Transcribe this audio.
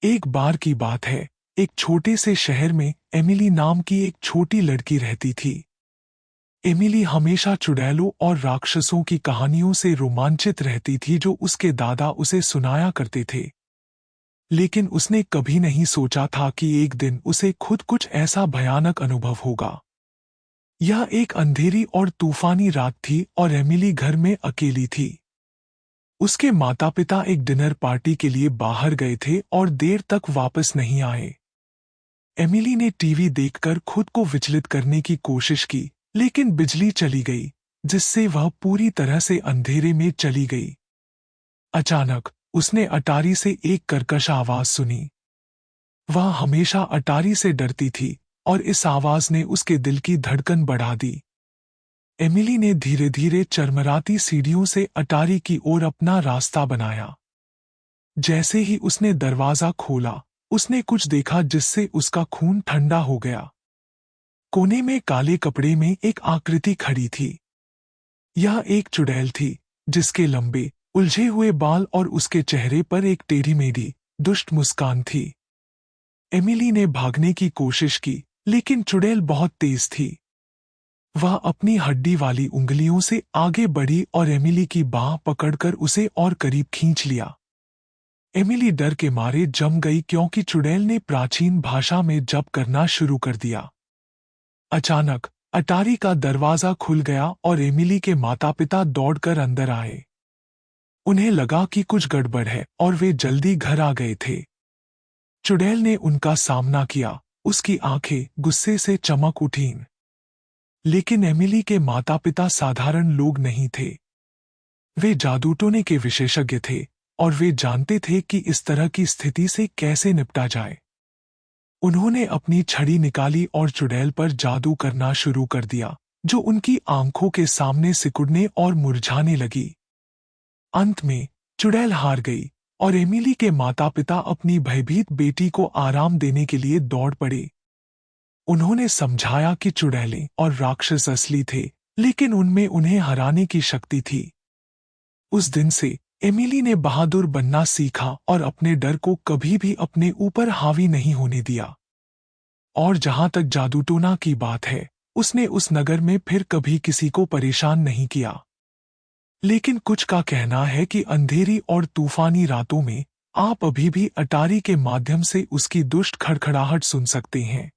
एक बार की बात है, एक छोटे से शहर में एमिली नाम की एक छोटी लड़की रहती थी। एमिली हमेशा चुड़ैलों और राक्षसों की कहानियों से रोमांचित रहती थी जो उसके दादा उसे सुनाया करते थे। लेकिन उसने कभी नहीं सोचा था कि एक दिन उसे खुद कुछ ऐसा भयानक अनुभव होगा। यह एक अंधेरी और तूफानी रात थी और एमिली घर में अकेली थी। उसके माता पिता एक डिनर पार्टी के लिए बाहर गए थे और देर तक वापस नहीं आए। एमिली ने टीवी देखकर खुद को विचलित करने की कोशिश की, लेकिन बिजली चली गई, जिससे वह पूरी तरह से अंधेरे में चली गई। अचानक उसने अटारी से एक कर्कश आवाज सुनी। वह हमेशा अटारी से डरती थी और इस आवाज ने उसके दिल की धड़कन बढ़ा दी। एमिली ने धीरे धीरे चरमराती सीढ़ियों से अटारी की ओर अपना रास्ता बनाया। जैसे ही उसने दरवाजा खोला, उसने कुछ देखा जिससे उसका खून ठंडा हो गया। कोने में काले कपड़े में एक आकृति खड़ी थी। यह एक चुड़ैल थी, जिसके लंबे, उलझे हुए बाल और उसके चेहरे पर एक टेढ़ी मेढ़ी, दुष्ट मुस्कान थी। एमिली ने भागने की कोशिश की, लेकिन चुड़ैल बहुत तेज थी। वह अपनी हड्डी वाली उंगलियों से आगे बढ़ी और एमिली की बाह पकड़कर उसे और करीब खींच लिया। एमिली डर के मारे जम गई क्योंकि चुड़ैल ने प्राचीन भाषा में जप करना शुरू कर दिया। अचानक अटारी का दरवाजा खुल गया और एमिली के माता पिता दौड़कर अंदर आए। उन्हें लगा कि कुछ गड़बड़ है और वे जल्दी घर आ गए थे। चुड़ैल ने उनका सामना किया, उसकी आंखें गुस्से से चमक उठीं। लेकिन एमिली के माता पिता साधारण लोग नहीं थे। वे जादू टोने के विशेषज्ञ थे और वे जानते थे कि इस तरह की स्थिति से कैसे निपटा जाए। उन्होंने अपनी छड़ी निकाली और चुड़ैल पर जादू करना शुरू कर दिया, जो उनकी आंखों के सामने सिकुड़ने और मुरझाने लगी। अंत में चुड़ैल हार गई और एमिली के माता पिता अपनी भयभीत बेटी को आराम देने के लिए दौड़ पड़े। उन्होंने समझाया कि चुड़ैलें और राक्षस असली थे, लेकिन उनमें उन्हें हराने की शक्ति थी। उस दिन से एमिली ने बहादुर बनना सीखा और अपने डर को कभी भी अपने ऊपर हावी नहीं होने दिया। और जहां तक जादूटोना की बात है, उसने उस नगर में फिर कभी किसी को परेशान नहीं किया। लेकिन कुछ का कहना है कि अंधेरी और तूफानी रातों में आप अभी भी अटारी के माध्यम से उसकी दुष्ट खड़खड़ाहट सुन सकते हैं।